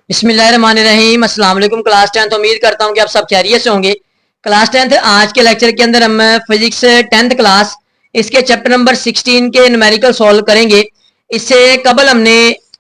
बिस्मिल्लाहिर्रहमानिर्रहीम। अस्सलाम वालेकुम क्लास 10। उम्मीद करता हूँ कि आप सब खैरियत से होंगे। क्लास 10 आज के लेक्चर के अंदर हम फिजिक्स 10th क्लास इसके चैप्टर नंबर 16 के न्यूमेरिकल सॉल्व करेंगे। इससे कबल हमने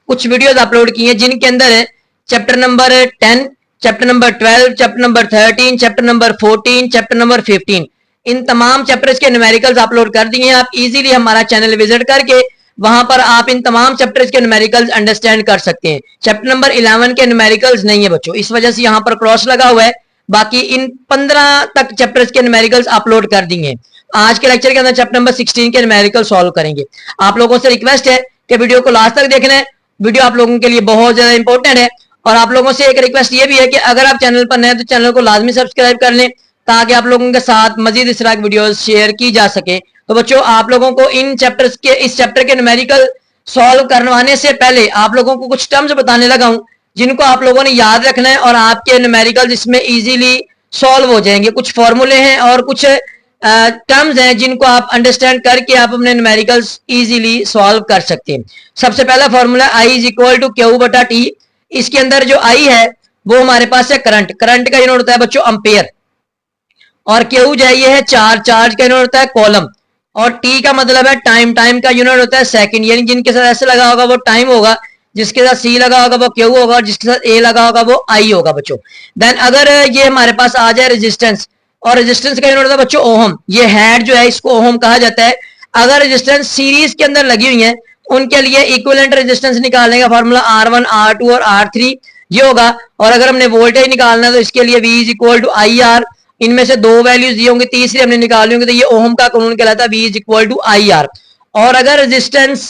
कुछ वीडियोस अपलोड की हैं जिनके अंदर chapter number 10, chapter number 12, chapter number 13, chapter number 14, chapter number 15 इन तमाम चैप्टर्स के न्यूमेरिकल्स अपलोड कर दिए हैं। आप इजीली हमारा चैनल विजिट करके वहां पर आप इन तमाम चैप्टर्स के न्यूमेरिकल्स अंडरस्टैंड कर सकते हैं। चैप्टर नंबर 11 के न्यूमेरिकल्स नहीं है बच्चों, इस वजह से यहाँ पर क्रॉस लगा हुआ है। बाकी इन 15 तक चैप्टर्स के न्यूमेरिकल्स अपलोड कर दिए हैं। आज के लेक्चर के अंदर चैप्टर नंबर 16 के न्यूमेरिकल सॉल्व करेंगे। आप लोगों से रिक्वेस्ट है कि वीडियो को लास्ट तक देखना है। वीडियो आप लोगों के लिए बहुत ज्यादा इंपॉर्टेंट है। और आप लोगों से एक रिक्वेस्ट ये भी है कि अगर आप चैनल पर नए हैं तो चैनल को लाजमी सब्सक्राइब कर लें ताकि आप लोगों के साथ मजीद इस तरह की वीडियोस शेयर की जा सके। तो बच्चों आप लोगों को इस चैप्टर के न्यूमेरिकल सॉल्व करवाने से पहले आप लोगों को कुछ टर्म्स बताने लगा हूं जिनको आप लोगों ने याद रखना है और आपके न्यूमेरिकल इसमें इजीली सॉल्व हो जाएंगे। कुछ फॉर्मूले हैं और कुछ टर्म्स हैं जिनको आप अंडरस्टैंड करके आप अपने न्यूमेरिकल्स इजीली सॉल्व कर सकते हैं। सबसे पहला formula I is equal to q बटा टी। इसके अंदर जो I है वो हमारे पास है करंट। करंट का यूनिट होता है बच्चों एम्पेयर। और क्यू जो है ये है चार्ज। चार्ज का यूनिट होता है कॉलम। और टी का मतलब है टाइम। टाइम का यूनिट होता है सेकंड। यानी जिनके साथ ऐसे लगा होगा वो टाइम होगा, जिसके साथ सी लगा होगा वो क्यू होगा और जिसके साथ ए लगा होगा वो आई होगा बच्चों। देन अगर ये हमारे पास आ जाए रेजिस्टेंस, और रेजिस्टेंस का यूनिट होता है बच्चों ओहम। ये हेड जो है इसको ओहम कहा जाता है। अगर रेजिस्टेंस सीरीज के अंदर लगी हुई है उनके लिए इक्विवेलेंट रेजिस्टेंस निकालने का फॉर्मूला R1, R2 और R3 ये होगा। और अगर हमने वोल्टेज निकालना है तो इसके लिए V is equal to I R. इनमें से दो वैल्यूज दिए होंगे, तीसरी हमने निकाली होंगी तो ये ओहम का कानून कहलाता है V is equal to I R. और अगर रेजिस्टेंस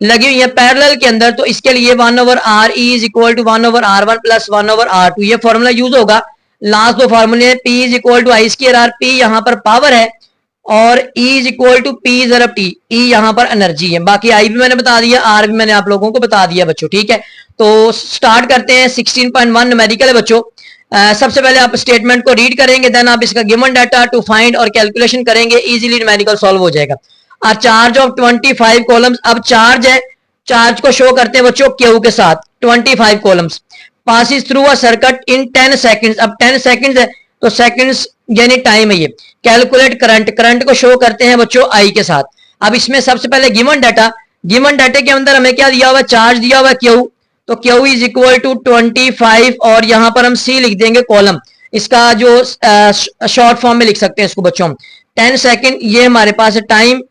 लगी हुई है पैरेलल के अंदर तो इसके लिए 1/R E is equal to 1/R1 plus 1/R2 ये फॉर्मूला यूज होगा। लास्ट दो फॉर्मूले P is equal to I square R. P यहाँ पर पावर है और E is equal to P ज़रब T। E यहाँ पर एनर्जी है। बाकी I भी मैंने बता दिया, R भी मैंने आप लोगों को बता दिया बच्चों। ठीक है, तो स्टार्ट करते हैं। 16.1 न्यूमेरिकल है बच्चों। सबसे पहले आप स्टेटमेंट को रीड करेंगे, देन आप इसका गिवन डाटा टू फाइंड और कैलकुलेशन करेंगे, इजीली न्यूमेरिकल सॉल्व हो जाएगा। और चार्ज ऑफ 25 कॉलम्स। अब चार्ज है, चार्ज को शो करते हैं बच्चों क्यू के साथ। 25 columns passes through a circuit in 10 seconds. अब 10 सेकंड्स है तो सेकंड्स यानी टाइम है ये। Calculate current. करंट को शो करते हैं बच्चों आई के साथ। अब इसमें सबसे पहले गिवन डाटा। गिवन डाटे के अंदर हमें क्या दिया हुआ है, चार्ज दिया हुआ है क्यू। तो क्यू इज इक्वल टू 25 और यहां पर हम सी लिख देंगे कॉलम। इसका जो शॉर्ट फॉर्म में लिख सकते हैं इसको बच्चों हम 10 सेकंड। ये हमारे पास टाइम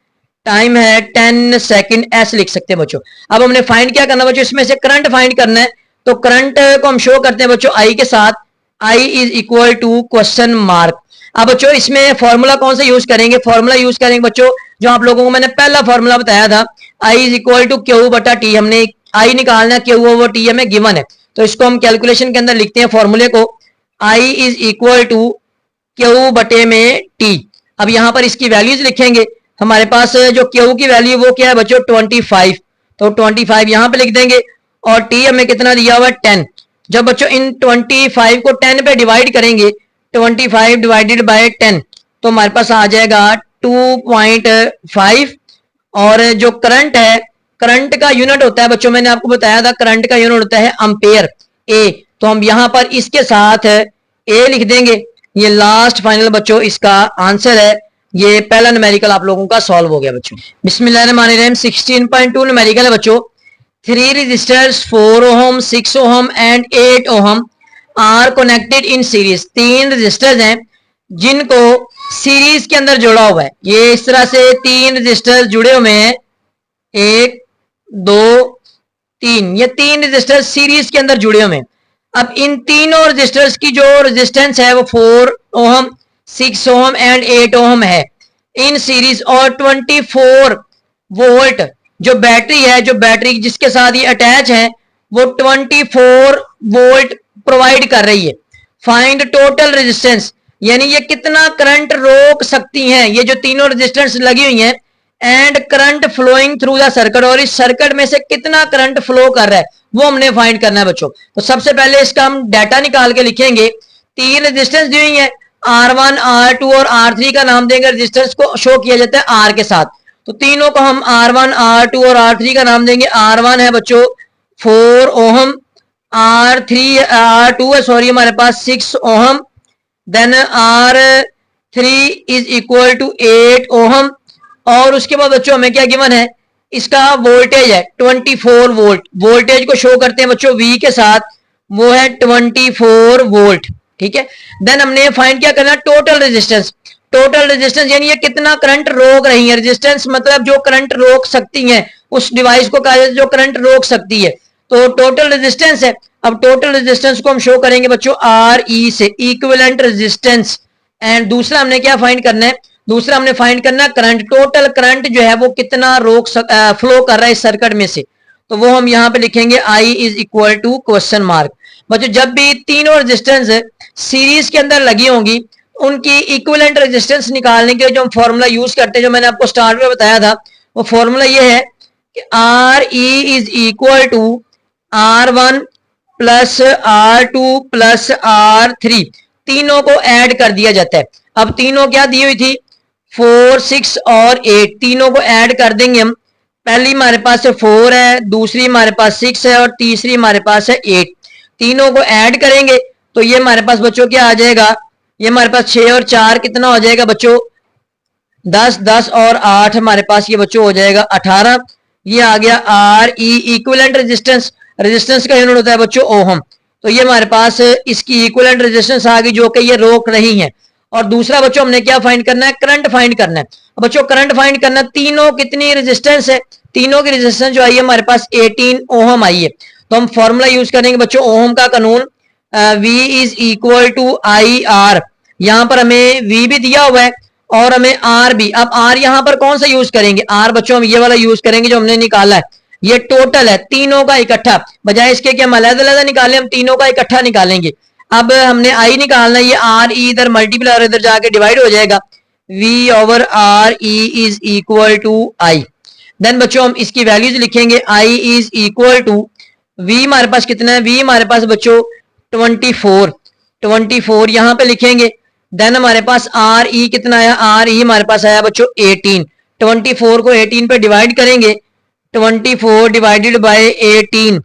टाइम है 10 सेकंड ऐसे लिख सकते हैं बच्चों। अब हमने फाइंड क्या करना बच्चों, इसमें से करंट फाइंड करना है। तो करंट को हम शो करते हैं बच्चों आई के साथ। I is equal to question mark. अब बच्चों इसमें फॉर्मूला कौन सा यूज करेंगे, फॉर्मूला यूज करेंगे बच्चों जो आप लोगों को मैंने पहला फॉर्मूला बताया था, आई इज इक्वल टू क्यू बटा टी। हमने आई निकालना, क्यू ओवर टी हमें गिवन है तो इसको हम कैलकुलेशन के अंदर लिखते हैं फॉर्मूले को। आई इज इक्वल टू क्यू बटे में टी। अब यहां पर इसकी वैल्यूज लिखेंगे। हमारे पास जो क्यू की वैल्यू वो क्या है बच्चों 25। तो 25 यहां पे लिख देंगे और टी हमें कितना दिया हुआ 10। जब बच्चों इन 25 को 10 पे डिवाइड करेंगे, 25 डिवाइडेड बाय 10 तो हमारे पास आ जाएगा 2.5। और जो करंट है, करंट का यूनिट होता है बच्चों, मैंने आपको बताया था करंट का यूनिट होता है एम्पेयर ए। तो हम यहां पर इसके साथ ए लिख देंगे। ये लास्ट फाइनल बच्चों इसका आंसर है। ये पहला न्यूमेरिकल आप लोगों का सॉल्व हो गया बच्चों। बिस्मिल्लाहिर्रहमानिर्रहीम। 16.2 न्यूमेरिकल है बच्चों। 3 resistors 4 ohm, 6 ohm and 8 ohm are connected in series. 3 resistors हैं जिनको सीरीज के अंदर जोड़ा हुआ है। ये इस तरह से 3 रेजिस्टर्स जुड़े हुए हैं, 1 2 3। ये 3 रेजिस्टर सीरीज के अंदर जुड़े हुए हैं। अब इन तीनों रेजिस्टर्स की जो रेजिस्टेंस है वो 4 ओहम, 6 ओहम एंड 8 ओहम है इन सीरीज। और 24 वोल्ट जो बैटरी है, जो बैटरी जिसके साथ ये अटैच है वो 24 वोल्ट प्रोवाइड कर रही है। फाइंड टोटल रेजिस्टेंस, यानी ये कितना करंट रोक सकती हैं ये जो तीनों रेजिस्टेंस लगी हुई हैं। And current flowing through the circuit, और इस सर्किट में से कितना करंट फ्लो कर रहा है वो हमने फाइंड करना है बच्चों। तो सबसे पहले इसका हम डाटा निकाल के लिखेंगे। 3 रेजिस्टेंस दी हुई है, R1, R2 और R3 का नाम देंगे। रेजिस्टेंस को शो किया जाता है R के साथ। तो तीनों को हम R1, R2 और R3 का नाम देंगे। R1 है बच्चों 4 ओहम, R2 है, सॉरी, हमारे पास 6 ohm, then R3 is equal to 8 ohm, और उसके बाद बच्चों हमें क्या गिवन है, इसका वोल्टेज है 24 वोल्ट, वोल्टेज को शो करते हैं बच्चों V के साथ, वो है 24 वोल्ट, ठीक है। देन हमने फाइंड क्या करना, टोटल रेजिस्टेंस, टोटल रेजिस्टेंस यानी ये कितना करंट रोक रही है, रेजिस्टेंस मतलब जो करंट रोक सकती है, उस डिवाइस को कहा जाता है जो करंट रोक सकती है, तो टोटल रेजिस्टेंस है। अब टोटल रेजिस्टेंस को हम शो करेंगे बच्चों आर ई से, इक्विवेलेंट रेजिस्टेंस। एंड दूसरा हमने क्या फाइंड करना है, दूसरा हमने फाइंड करना करंट, टोटल करंट जो है वो कितना फ्लो कर रहा है इस सर्किट में से, तो वो हम यहाँ पे लिखेंगे I is equal to question mark. बच्चों जब भी तीनों रेजिस्टेंस सीरीज के अंदर लगी होंगी, उनकी इक्विवेलेंट रेजिस्टेंस निकालने के लिए जो हम फॉर्मूला यूज करते हैं, जो मैंने आपको स्टार्ट में बताया था, वो फॉर्मूला ये है कि R E is equal to R1 plus R2 plus R3, तीनों को ऐड कर दिया जाता है। अब तीनों क्या दी हुई थी, 4, 6 और 8, तीनों को ऐड कर देंगे हम। पहली हमारे पास 4 है, दूसरी हमारे पास 6 है, और तीसरी हमारे पास है 8, तीनों को ऐड करेंगे तो ये हमारे पास बच्चों क्या आ जाएगा, ये हमारे पास 6 और 4 कितना हो जाएगा बच्चों, 10, 10 और 8 हमारे पास ये बच्चों हो जाएगा 18। ये आ गया R E, equivalent resistance, resistance का यूनिट होता है बच्चों ओहम, तो ये हमारे पास इसकी इक्विवेलेंट रेजिस्टेंस आ गई जो कि ये रोक रही है। और दूसरा बच्चों हमने क्या फाइंड करना है, करंट फाइंड करना है। बच्चों करंट फाइंड करना, तीनों कितनी रेजिस्टेंस है, तीनों की रेजिस्टेंस जो आई है हमारे पास 18 ओहम आई है, तो हम फॉर्मूला यूज करेंगे बच्चों ओहम का कानून, V is equal to I R, यहां पर हमें V भी दिया हुआ है और हमें R भी। अब R यहां पर कौन सा यूज करेंगे, R बच्चों हम ये वाला यूज करेंगे जो हमने निकाला है, ये टोटल है तीनों का इकट्ठा, बजाय इसके कि हम अलग-अलग निकालें, हम तीनों का इकट्ठा निकालेंगे। अब हमने I निकालना है, ये R E इधर मल्टीप्लाई और इधर जाके डिवाइड हो जाएगा, V over R E is equal to I। Then बच्चों हम इसकी वैल्यूज लिखेंगे, I is equal to V हमारे पास कितना है, V हमारे पास बच्चों 24, 24 यहां पे लिखेंगे। देन हमारे पास आर ई कितना आया, आर ई हमारे पास आया बच्चों 18, 24 को 18 पे डिवाइड करेंगे, 24 डिवाइडेड बाय 18,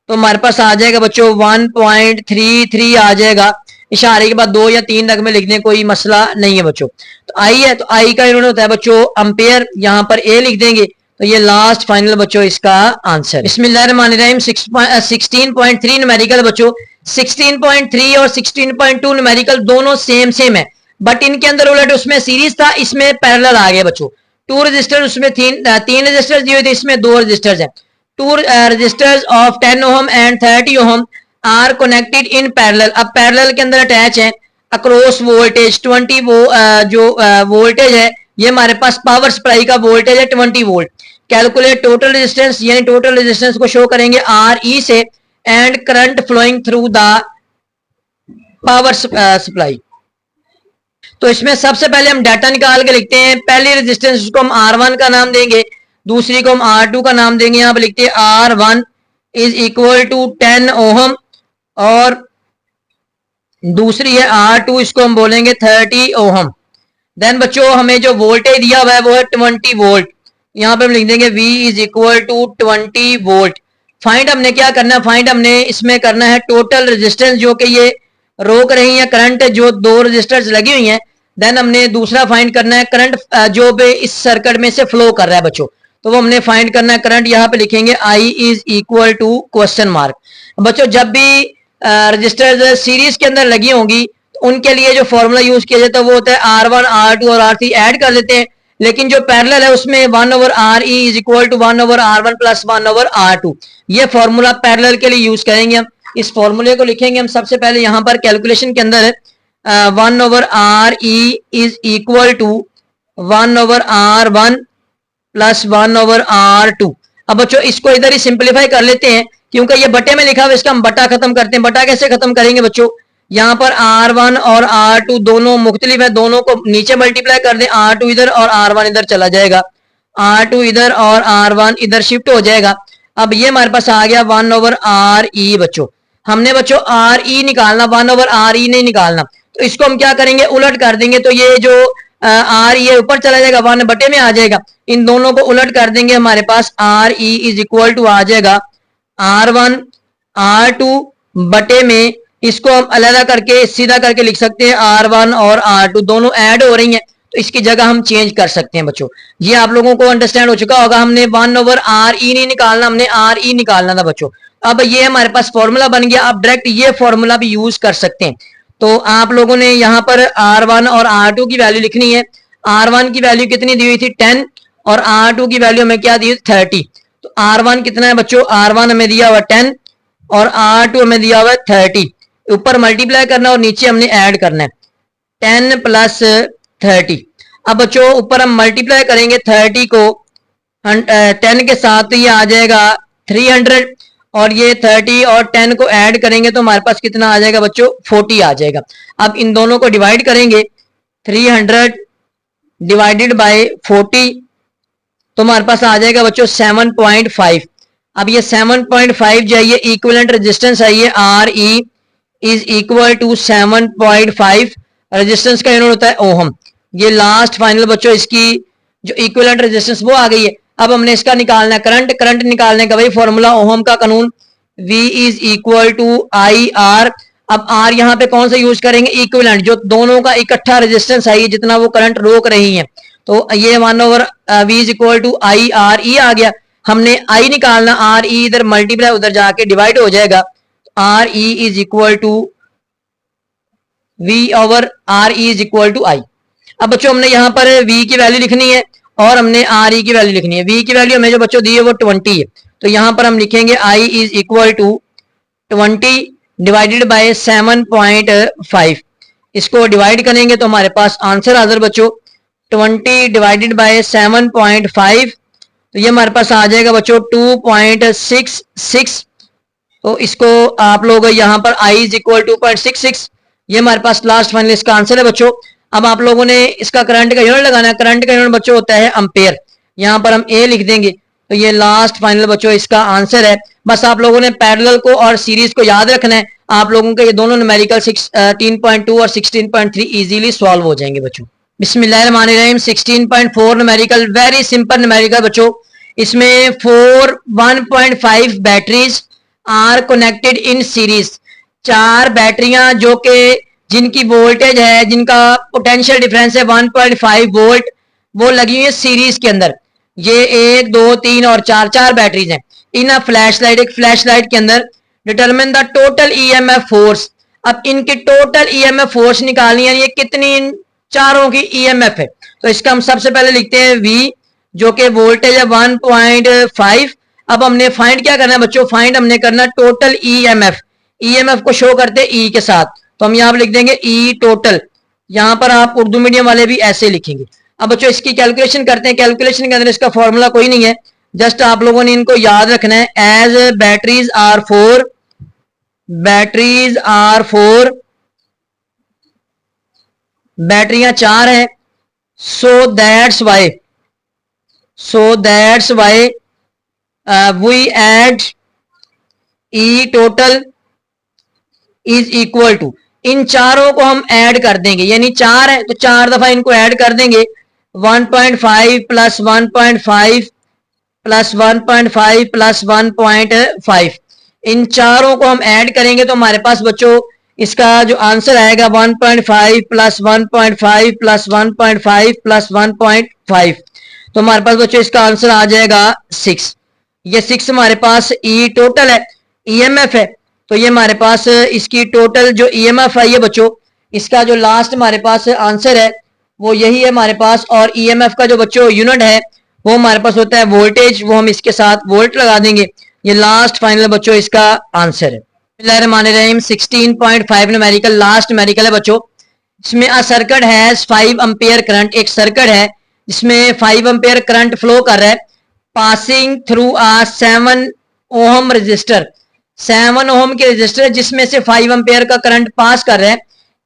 तो हमारे पास आ जाएगा बच्चों 1.33 आ जाएगा। इशारे के बाद 2 या 3 तक में लिखने कोई मसला नहीं है बच्चों। तो आई है, तो आई का यूनिट होता है बच्चों अम्पेयर, यहाँ पर ए लिख देंगे, तो ये लास्ट फाइनल बच्चों इसका आंसर। बिस्मिल्लाहिर्रहमानिर्रहीम। 16.3 न्यूमेरिकल बच्चों, 16.3 और 16.2 न्यूमेरिकल दोनों सेम सेम है, बट इनके अंदर उलट उसमें सीरीज था, इसमें पैरेलल आ गया बच्चों। 2 रजिस्टर, उसमें 3 रजिस्टर्स दिए थे, इसमें 2 रजिस्टर्स हैं। 2 registers of 10 ohm and 30 ohm are connected in parallel. अब पैरेलल के अंदर अटैच है अक्रॉस वोल्टेज 20 वो जो वोल्टेज है, ये हमारे पास पावर सप्लाई का वोल्टेज है 20 वोल्ट। कैलकुलेट टोटल रेजिस्टेंस, यानी टोटल रेजिस्टेंस को शो करेंगे आर ई से, and current flowing through the power supply. तो इसमें सबसे पहले हम डाटा निकाल के लिखते हैं। पहली रेजिस्टेंस को हम R1 का नाम देंगे, दूसरी को हम R2 का नाम देंगे। यहां पर लिखते हैं R1 is equal to 10 ohm, और दूसरी है R2, इसको हम बोलेंगे 30 ओहम। देन बच्चों हमें जो वोल्टेज दिया हुआ है वो है 20 वोल्ट, यहां पर हम लिख देंगे V is equal to 20 volt. Find हमने क्या करना है, फाइंड हमने इसमें करना है टोटल रेजिस्टेंस जो कि ये रोक रही है करंट, जो 2 रेजिस्टर्स लगी हुई हैं। देन हमने दूसरा फाइंड करना है करंट जो भी इस सर्किट में से फ्लो कर रहा है बच्चों, तो वो हमने फाइंड करना है करंट, यहाँ पे लिखेंगे I is equal to question mark. बच्चों जब भी रजिस्टर्स सीरीज के अंदर लगी होंगी तो उनके लिए जो फॉर्मूला यूज किया जाता है वो होता है R1, R2 और R3 ऐड कर देते हैं, लेकिन जो पैरेलल है उसमें 1 over R E is equal to 1 over R1 plus 1 over R2, ये फॉर्मूला पैरेलल के लिए यूज करेंगे हम। इस फॉर्मूले को लिखेंगे हम सबसे पहले यहाँ पर कैलकुलेशन के अंदर 1 over R E is equal to 1 over R1 plus 1 over R2। अब बच्चों इसको इधर ही सिंप्लीफाई कर लेते हैं, क्योंकि ये बटे में लिखा हुआ, इसका हम बटा खत्म करते हैं। बटा कैसे खत्म करेंगे बच्चों, यहाँ पर R1 और R2 दोनों मुख्तलिफ है, दोनों को नीचे मल्टीप्लाई कर दें, R2 इधर और R1 इधर चला जाएगा, R2 इधर और R1 इधर शिफ्ट हो जाएगा। अब ये हमारे पास आ गया 1 ओवर आर ई। बच्चों हमने बच्चों आर ई निकालना, 1 ओवर आर ई नहीं निकालना, तो इसको हम क्या करेंगे, उलट कर देंगे, तो ये जो आर ई ऊपर चला जाएगा, 1 बटे में आ जाएगा। इन दोनों को उलट कर देंगे, हमारे पास R E is equal to आ जाएगा R1 R2 बटे में इसको हम अलग करके सीधा करके लिख सकते हैं R1 और R2 दोनों ऐड हो रही हैं, तो इसकी जगह हम चेंज कर सकते हैं बच्चों। ये आप लोगों को अंडरस्टैंड हो चुका होगा। हमने 1/RE नहीं निकालना, हमने RE निकालना था बच्चों। अब ये हमारे पास फॉर्मूला बन गया। आप डायरेक्ट ये फॉर्मूला भी यूज कर सकते हैं। तो आप लोगों ने यहाँ पर R1 और R2 की वैल्यू लिखनी है। R1 की वैल्यू कितनी दी हुई थी 10 और R2 की वैल्यू हमें क्या दी 30। तो R1 कितना है बच्चों, R1 हमें दिया हुआ 10 और R2 हमें दिया हुआ 30। ऊपर मल्टीप्लाई करना है और नीचे हमने ऐड करना है 10 प्लस 30। अब बच्चों ऊपर हम मल्टीप्लाई करेंगे 30 को 10 के साथ, तो ये आ जाएगा 300 और ये 30 और 10 को ऐड करेंगे तो हमारे पास कितना आ जाएगा बच्चों 40 आ जाएगा। अब इन दोनों को डिवाइड करेंगे 300 डिवाइडेड बाय 40 तो हमारे पास आ जाएगा बच्चों 7.5। अब ये 7.5 जो है ये इक्विवेलेंट रेजिस्टेंस है, ये RE is equal to 7.5। Resistance का यूनिट होता है ओहम। ये लास्ट फाइनल बच्चों इसकी जो इक्विवेलेंट रेजिस्टेंस वो आ गई है। अब हमने इसका निकालना है करंट। करंट निकालने का वही फॉर्मूला ओहम का कानून, V is equal to IR। अब R यहाँ पे कौन सा यूज करेंगे, इक्विवेलेंट, जो दोनों का इकट्ठा रेजिस्टेंस है जितना वो करंट रोक रही है। तो ये 1/V is equal to IRE आ गया। हमने I निकालना, RE इधर मल्टीप्लाई उधर जाके डिवाइड हो जाएगा। RE is equal to V/RE is equal to I। अब बच्चों हमने यहाँ पर V की वैल्यू लिखनी है और हमने RE की वैल्यू लिखनी है। V की वैल्यू हमें जो बच्चों दी है वो 20 है, तो यहाँ पर हम लिखेंगे I is equal to 20 divided by 7.5। इसको डिवाइड करेंगे तो हमारे पास आंसर हाजिर बच्चों 20 डिवाइडेड बाय 7.5, तो ये हमारे पास आ जाएगा बच्चों 2.66। तो इसको आप लोग यहाँ पर I इज इक्वल 2.66, ये हमारे पास लास्ट फाइनल इसका आंसर है बच्चों। अब आप लोगों ने इसका करंट का यूनिट लगाना है। करंट का यूनिट बच्चों होता है एम्पेयर, यहाँ पर हम A लिख देंगे, तो ये लास्ट फाइनल बच्चों इसका आंसर है। बस आप लोगों ने पैरेलल को और सीरीज को याद रखना है। आप लोगों के ये दोनों न्यूमेरिकल 16.2 और 16.3 इजीली सॉल्व हो जाएंगे बच्चों। बिस्मिल्लाहिर्रहमानिर्रहीम 16.4 न्यूमेरिकल, वेरी सिंपल न्यूमेरिकल बच्चों। इसमें 1.5 batteries are connected in series. 4 बैटरियां जो कि जिनकी वोल्टेज है, जिनका पोटेंशियल डिफरेंस है 1.5 वोल्ट, वो लगी हुई है सीरीज के अंदर। ये 1 2 3 और 4 बैटरीज हैं इन अ फ्लैश लाइट। एक फ्लैश लाइट के अंदर determine the total EMF force. अब इनकी टोटल EMF फोर्स निकालनी है, ये कितनी इन चारों की EMF है। तो इसका हम सबसे पहले लिखते हैं V, जो कि वोल्टेज है 1.5। अब हमने फाइंड क्या करना है बच्चों, फाइंड हमने करना टोटल EMF। EMF को शो करते E के साथ, तो हम यहाँ पर लिख देंगे E टोटल। यहाँ पर आप उर्दू मीडियम वाले भी ऐसे लिखेंगे। अब बच्चों इसकी कैलकुलेशन करते हैं। कैलकुलेशन के अंदर इसका फॉर्मूला कोई नहीं है, जस्ट आप लोगों ने इनको याद रखना है। As batteries are 4, batteries are 4, बैटरियां 4 है। So that's why we add E total is equal to, इन चारों को हम ऐड कर देंगे, यानी 4 है तो 4 दफा इनको ऐड कर देंगे। 1.5 प्लस 1.5 प्लस 1.5 प्लस 1.5, इन चारों को हम ऐड करेंगे तो हमारे पास बच्चों इसका जो आंसर आएगा 1.5 प्लस 1.5 प्लस 1.5 प्लस 1.5, तो हमारे पास बच्चों इसका आंसर आ जाएगा 6। ये 6 हमारे पास ई टोटल है, EMF है। तो ये हमारे पास इसकी टोटल जो EMF है ये बच्चों इसका जो लास्ट हमारे पास आंसर है वो यही है हमारे पास। और EMF का जो बच्चों यूनिट है वो हमारे पास होता है वोल्टेज, वो हम इसके साथ वोल्ट लगा देंगे। ये लास्ट फाइनल बच्चों इसका आंसर है। 16.5 न्यूमेरिकल, लास्ट न्यूमेरिकल है बच्चों। इसमें a circuit has 5 ampere current, एक सर्किट है जिसमें 5 एम्पियर करंट फ्लो कर रहा है passing through a 7 ohm resistor. 7 ohm के रजिस्टर जिसमें से 5 एम्पियर का करंट पास कर रहा है।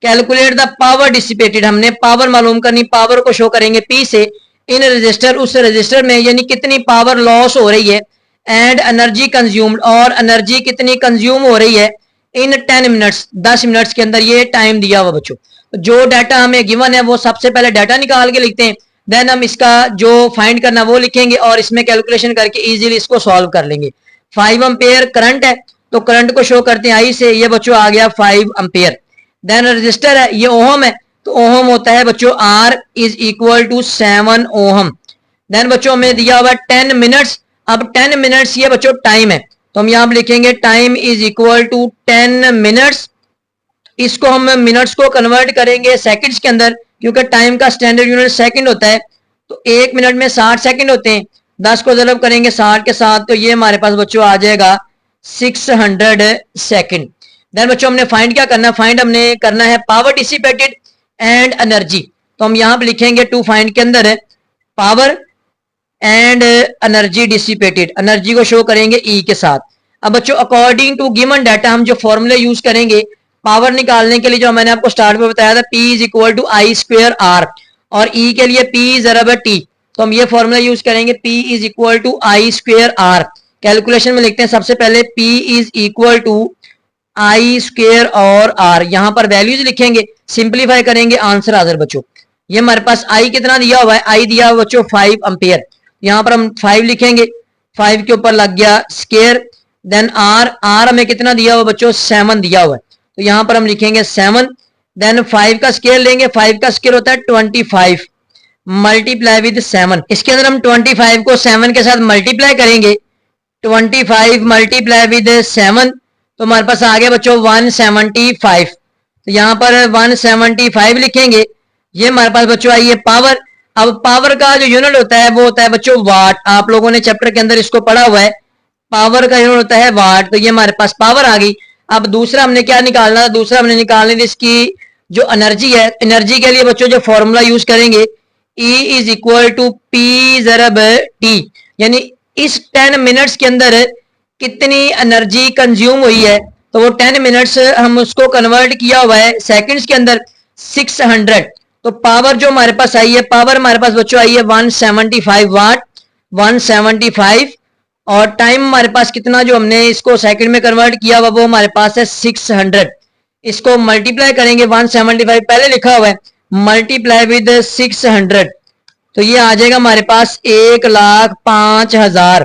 कैलकुलेट द पावर डिसिपेटेड, हमने पावर मालूम करनी, पावर को शो करेंगे P से। इन रजिस्टर, उस रजिस्टर में यानी कितनी पावर लॉस हो रही है। एंड एनर्जी कंज्यूम्ड, और एनर्जी कितनी कंज्यूम हो रही है इन 10 मिनट्स, 10 मिनट्स के अंदर ये टाइम दिया हुआ बच्चों। जो डाटा हमें गिवन है वो सबसे पहले डाटा निकाल के लिखते हैं, देन हम इसका जो फाइंड करना वो लिखेंगे और इसमें कैलकुलेशन करके इजीली इसको सॉल्व कर लेंगे। 5 एम्पियर करंट है तो करंट को शो करते हैं आई से, ये बच्चों आ गया 5 एम्पियर। देन रजिस्टर है, ये ओहम है, तो ओहम होता है बच्चों R is equal to 7 ohm. Then बच्चों हमें दिया हुआ 10 मिनट्स। अब 10 मिनट्स ये बच्चों टाइम है, तो हम यहां पर लिखेंगे time is equal to 10 minutes. इसको हम मिनट्स को कन्वर्ट करेंगे सेकंड्स के अंदर, क्योंकि टाइम का स्टैंडर्ड यूनिट सेकंड होता है, तो 1 मिनट में 60 सेकंड होते हैं। 10 को ज़रब करेंगे 60 के साथ, तो ये हमारे पास बच्चों आ जाएगा 600 सेकंड। देन बच्चों हमने फाइंड क्या करना है, फाइंड हमने करना है पावर डिसिपेटेड एंड एनर्जी। तो हम यहां पे लिखेंगे टू फाइंड के अंदर है power and energy dissipated, energy को शो करेंगे ई के साथ। अब बच्चों अकॉर्डिंग टू गिवन डाटा हम जो फॉर्मूले यूज करेंगे पावर निकालने के लिए, जो मैंने आपको स्टार्ट में बताया था P is equal to I square R, और E के लिए P ज़रब T, तो हम ये फॉर्मूला यूज करेंगे P is equal to I square R. Calculation में लिखते हैं सबसे पहले P is equal to I square और R, यहां पर वैल्यूज लिखेंगे, सिंप्लीफाई करेंगे, आंसर आ जाए बच्चों। ये हमारे पास आई कितना दिया हुआ है, आई दिया हुआ बच्चों 5 एम्पियर, यहां पर हम 5 लिखेंगे, 5 के ऊपर लग गया स्क्वायर। देन R, R हमें कितना दिया हुआ बच्चों 7 दिया हुआ है, तो यहां पर हम लिखेंगे 7। देन 5 का स्क्वायर लेंगे, 5 का स्क्वायर होता है 25 मल्टीप्लाई विद 7। इसके अंदर हम 25 को 7 के साथ मल्टीप्लाई करेंगे, 25 मल्टीप्लाई विद 7, तो हमारे पास आ गया बच्चों 175। तो यहां पर 175 लिखेंगे, ये हमारे पास बच्चों आई है पावर। अब पावर का जो यूनिट होता है वो होता है बच्चों वाट, आप लोगों ने चैप्टर के अंदर इसको पढ़ा हुआ है, पावर का यूनिट होता है वाट, तो ये हमारे पास पावर आ गई। अब दूसरा हमने क्या निकालना था, दूसरा हमने निकालनी थी इसकी जो एनर्जी है। एनर्जी के लिए बच्चों जो फॉर्मूला यूज करेंगे E is equal to P ज़रब टी, यानी इस 10 मिनट्स के अंदर कितनी एनर्जी कंज्यूम हुई है, तो वो 10 मिनट्स हम उसको कन्वर्ट किया हुआ है सेकंड्स के अंदर 600। तो पावर जो हमारे पास आई है, पावर हमारे पास बच्चों आई है 175 वाट, 175, और टाइम हमारे पास कितना जो हमने इसको सेकंड में कन्वर्ट किया हुआ वो हमारे पास है 600। इसको मल्टीप्लाई करेंगे, 175 पहले लिखा हुआ है, मल्टीप्लाई विद 600, तो ये आ जाएगा हमारे पास 1,05,000,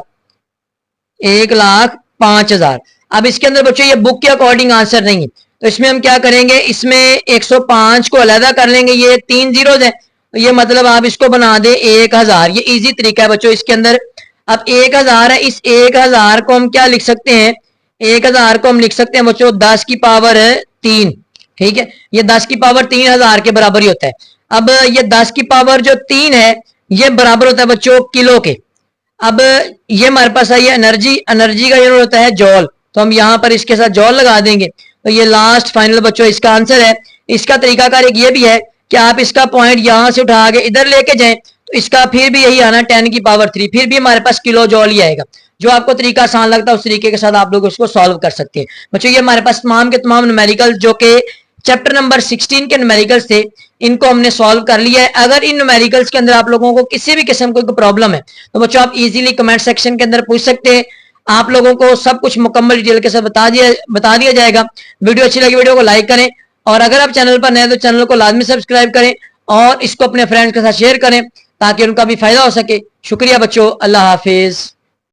1,05,000। अब इसके अंदर बच्चों ये बुक के अकॉर्डिंग आंसर नहीं है, तो इसमें हम क्या करेंगे, इसमें 105 को अलहदा कर लेंगे, ये 3 जीरोज है, तो ये मतलब आप इसको बना दे 1000। ये इजी तरीका है बच्चों इसके अंदर। अब 1000 है, इस 1000 को हम क्या लिख सकते हैं, 1000 को हम लिख सकते हैं बच्चों 10 की पावर 3, ठीक है, ये 10 की पावर 3000 के बराबर ही होता है। अब ये 10 की पावर जो 3 है ये बराबर होता है बच्चों किलो के। अब ये हमारे पास आई है एनर्जी, एनर्जी का यूनिट होता है जॉल, तो हम यहां पर इसके साथ जॉल लगा देंगे, तो ये लास्ट फाइनल बच्चों इसका आंसर है। इसका तरीकाकार एक ये भी है कि आप इसका पॉइंट यहां से उठा के इधर लेके जाएं, तो इसका फिर भी यही आना 10 की पावर 3, फिर भी हमारे पास किलो जॉल ही आएगा। जो आपको तरीका आसान लगता है उस तरीके के साथ आप लोग उसको सॉल्व कर सकते हैं बच्चों। ये हमारे पास तमाम के तमाम न्यूमेरिकल जो कि चैप्टर नंबर 16 के न्यूमेरिकल्स थे, इनको हमने सॉल्व कर लिया है। अगर इन न्यूमेरिकल्स के अंदर आप लोगों को किसी भी किस्म की प्रॉब्लम है तो बच्चों आप इजीली कमेंट सेक्शन के अंदर पूछ सकते हैं, आप लोगों को सब कुछ मुकम्मल डिटेल के साथ बता दिया जाएगा। वीडियो अच्छी लगी वीडियो को लाइक करें, और अगर आप चैनल पर नए तो चैनल को लाजमी सब्सक्राइब करें और इसको अपने फ्रेंड्स के साथ शेयर करें ताकि उनका भी फायदा हो सके। शुक्रिया बच्चों, अल्लाह हाफिज।